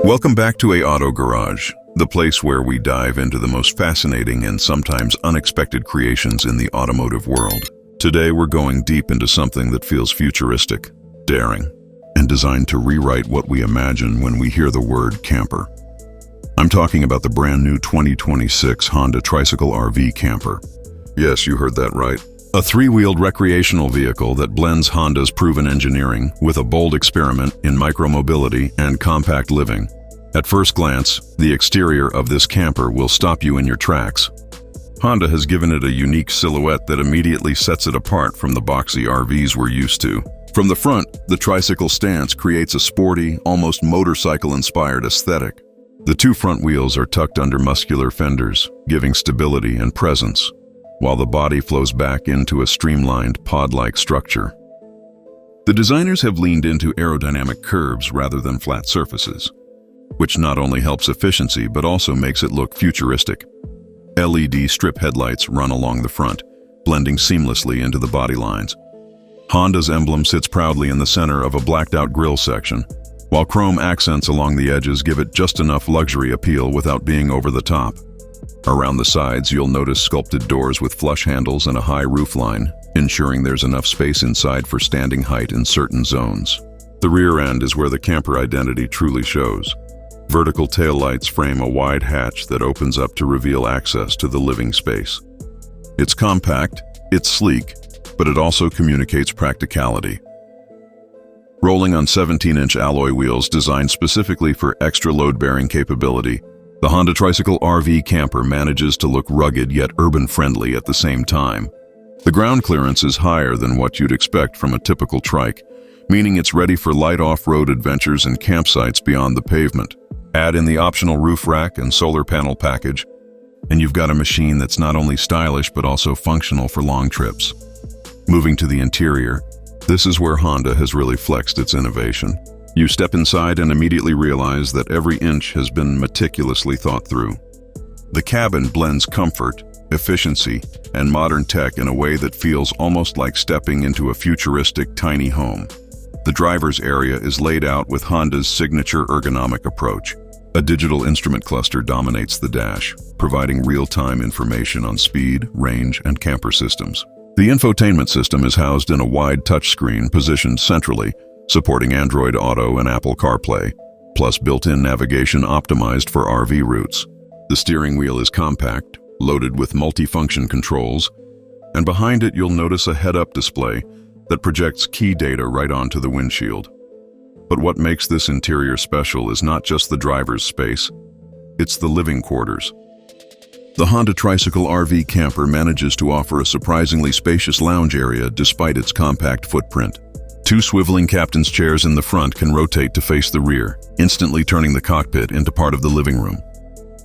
Welcome back to A Auto Garage, the place where we dive into the most fascinating and sometimes unexpected creations in the automotive world. Today we're going deep into something that feels futuristic, daring, and designed to rewrite what we imagine when we hear the word camper. I'm talking about the brand new 2026 Honda Tricycle RV Camper. Yes, you heard that right. A three-wheeled recreational vehicle that blends Honda's proven engineering with a bold experiment in micromobility and compact living. At first glance, the exterior of this camper will stop you in your tracks. Honda has given it a unique silhouette that immediately sets it apart from the boxy RVs we're used to. From the front, the tricycle stance creates a sporty, almost motorcycle-inspired aesthetic. The two front wheels are tucked under muscular fenders, giving stability and presence, while the body flows back into a streamlined, pod-like structure. The designers have leaned into aerodynamic curves rather than flat surfaces, which not only helps efficiency but also makes it look futuristic. LED strip headlights run along the front, blending seamlessly into the body lines. Honda's emblem sits proudly in the center of a blacked-out grille section, while chrome accents along the edges give it just enough luxury appeal without being over the top. Around the sides, you'll notice sculpted doors with flush handles and a high roofline, ensuring there's enough space inside for standing height in certain zones. The rear end is where the camper identity truly shows. Vertical taillights frame a wide hatch that opens up to reveal access to the living space. It's compact, it's sleek, but it also communicates practicality. Rolling on 17-inch alloy wheels designed specifically for extra load-bearing capability, the Honda Tricycle RV Camper manages to look rugged yet urban-friendly at the same time. The ground clearance is higher than what you'd expect from a typical trike, meaning it's ready for light off-road adventures and campsites beyond the pavement. Add in the optional roof rack and solar panel package, and you've got a machine that's not only stylish but also functional for long trips. Moving to the interior, this is where Honda has really flexed its innovation. You step inside and immediately realize that every inch has been meticulously thought through. The cabin blends comfort, efficiency, and modern tech in a way that feels almost like stepping into a futuristic tiny home. The driver's area is laid out with Honda's signature ergonomic approach. A digital instrument cluster dominates the dash, providing real-time information on speed, range, and camper systems. The infotainment system is housed in a wide touchscreen positioned centrally, supporting Android Auto and Apple CarPlay, plus built-in navigation optimized for RV routes. The steering wheel is compact, loaded with multifunction controls, and behind it you'll notice a head-up display that projects key data right onto the windshield. But what makes this interior special is not just the driver's space, it's the living quarters. The Honda Tricycle RV Camper manages to offer a surprisingly spacious lounge area despite its compact footprint. Two swiveling captain's chairs in the front can rotate to face the rear, instantly turning the cockpit into part of the living room.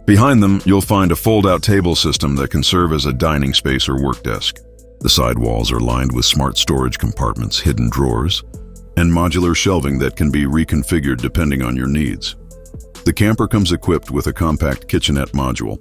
Behind them, you'll find a fold-out table system that can serve as a dining space or work desk. The side walls are lined with smart storage compartments, hidden drawers, and modular shelving that can be reconfigured depending on your needs. The camper comes equipped with a compact kitchenette module,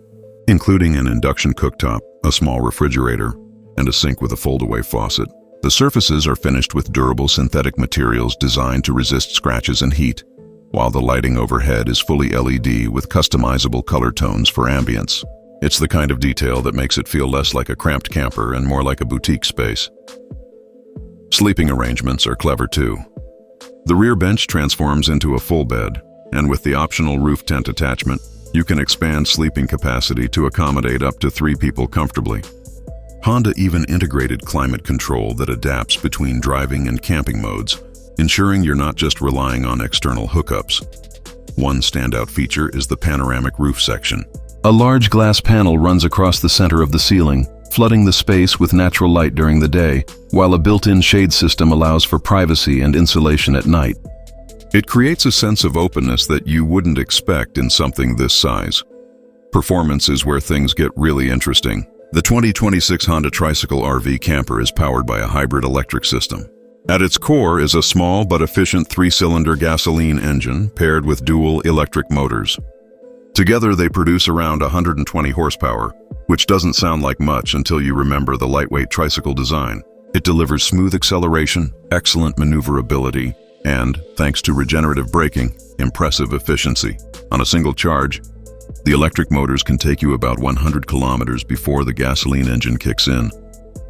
including an induction cooktop, a small refrigerator, and a sink with a fold-away faucet. The surfaces are finished with durable synthetic materials designed to resist scratches and heat, while the lighting overhead is fully LED with customizable color tones for ambience. It's the kind of detail that makes it feel less like a cramped camper and more like a boutique space. Sleeping arrangements are clever too. The rear bench transforms into a full bed, and with the optional roof tent attachment, you can expand sleeping capacity to accommodate up to 3 people comfortably. Honda even integrated climate control that adapts between driving and camping modes, ensuring you're not just relying on external hookups. One standout feature is the panoramic roof section. A large glass panel runs across the center of the ceiling, flooding the space with natural light during the day, while a built-in shade system allows for privacy and insulation at night. It creates a sense of openness that you wouldn't expect in something this size. Performance is where things get really interesting. The 2026 Honda Tricycle RV Camper is powered by a hybrid electric system. At its core is a small but efficient 3-cylinder gasoline engine paired with dual electric motors. Together they produce around 120 horsepower, which doesn't sound like much until you remember the lightweight tricycle design. It delivers smooth acceleration, excellent maneuverability, And, thanks to regenerative braking, impressive efficiency. On a single charge, the electric motors can take you about 100 kilometers before the gasoline engine kicks in,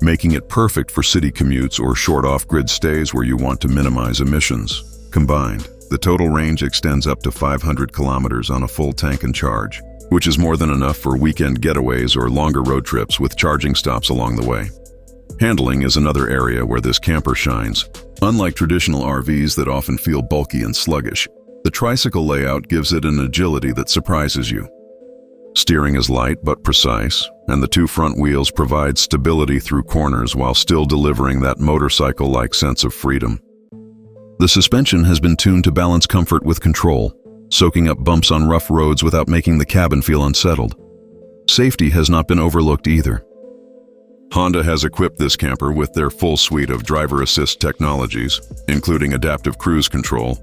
making it perfect for city commutes or short off-grid stays where you want to minimize emissions. Combined, the total range extends up to 500 kilometers on a full tank and charge, which is more than enough for weekend getaways or longer road trips with charging stops along the way. Handling is another area where this camper shines. Unlike traditional RVs that often feel bulky and sluggish, the tricycle layout gives it an agility that surprises you. Steering is light but precise, and the two front wheels provide stability through corners while still delivering that motorcycle-like sense of freedom. The suspension has been tuned to balance comfort with control, soaking up bumps on rough roads without making the cabin feel unsettled. Safety has not been overlooked either. Honda has equipped this camper with their full suite of driver assist technologies, including adaptive cruise control,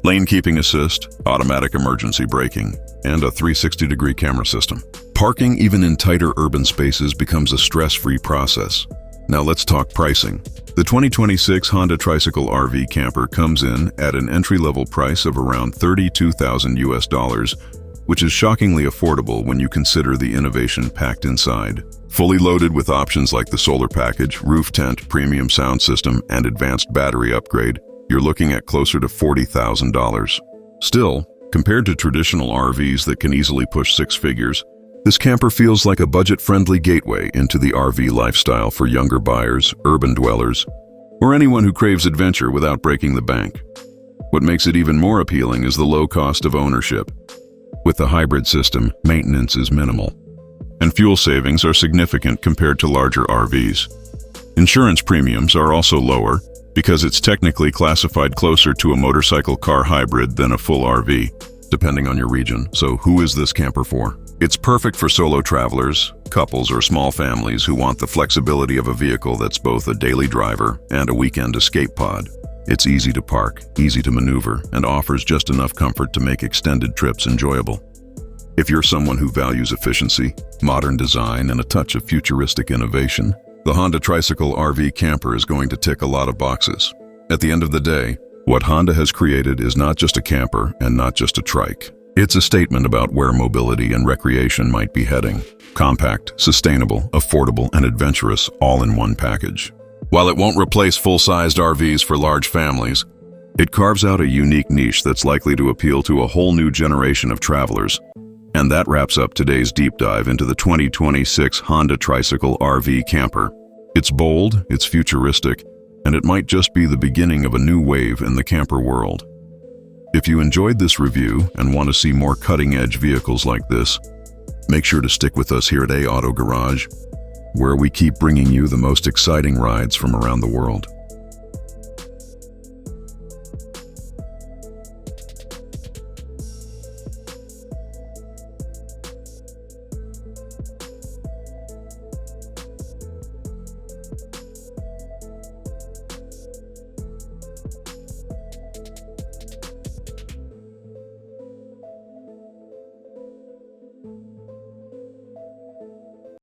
lane keeping assist, automatic emergency braking, and a 360-degree camera system. Parking even in tighter urban spaces becomes a stress-free process. Now let's talk pricing. The 2026 Honda Tricycle RV Camper comes in at an entry-level price of around $32,000, which is shockingly affordable when you consider the innovation packed inside. Fully loaded with options like the solar package, roof tent, premium sound system, and advanced battery upgrade, you're looking at closer to $40,000. Still, compared to traditional RVs that can easily push six figures, this camper feels like a budget-friendly gateway into the RV lifestyle for younger buyers, urban dwellers, or anyone who craves adventure without breaking the bank. What makes it even more appealing is the low cost of ownership. With the hybrid system, maintenance is minimal, and fuel savings are significant compared to larger RVs. Insurance premiums are also lower because it's technically classified closer to a motorcycle car hybrid than a full RV, depending on your region. So who is this camper for? It's perfect for solo travelers, couples, or small families who want the flexibility of a vehicle that's both a daily driver and a weekend escape pod. It's easy to park, easy to maneuver, and offers just enough comfort to make extended trips enjoyable. If you're someone who values efficiency, modern design, and a touch of futuristic innovation, the Honda Tricycle RV Camper is going to tick a lot of boxes. At the end of the day, what Honda has created is not just a camper and not just a trike. It's a statement about where mobility and recreation might be heading. Compact, sustainable, affordable, and adventurous all in one package. While it won't replace full-sized RVs for large families, it carves out a unique niche that's likely to appeal to a whole new generation of travelers. And that wraps up today's deep dive into the 2026 Honda Tricycle RV Camper. It's bold, it's futuristic, and it might just be the beginning of a new wave in the camper world. If you enjoyed this review and want to see more cutting-edge vehicles like this, make sure to stick with us here at Auto Garage, where we keep bringing you the most exciting rides from around the world.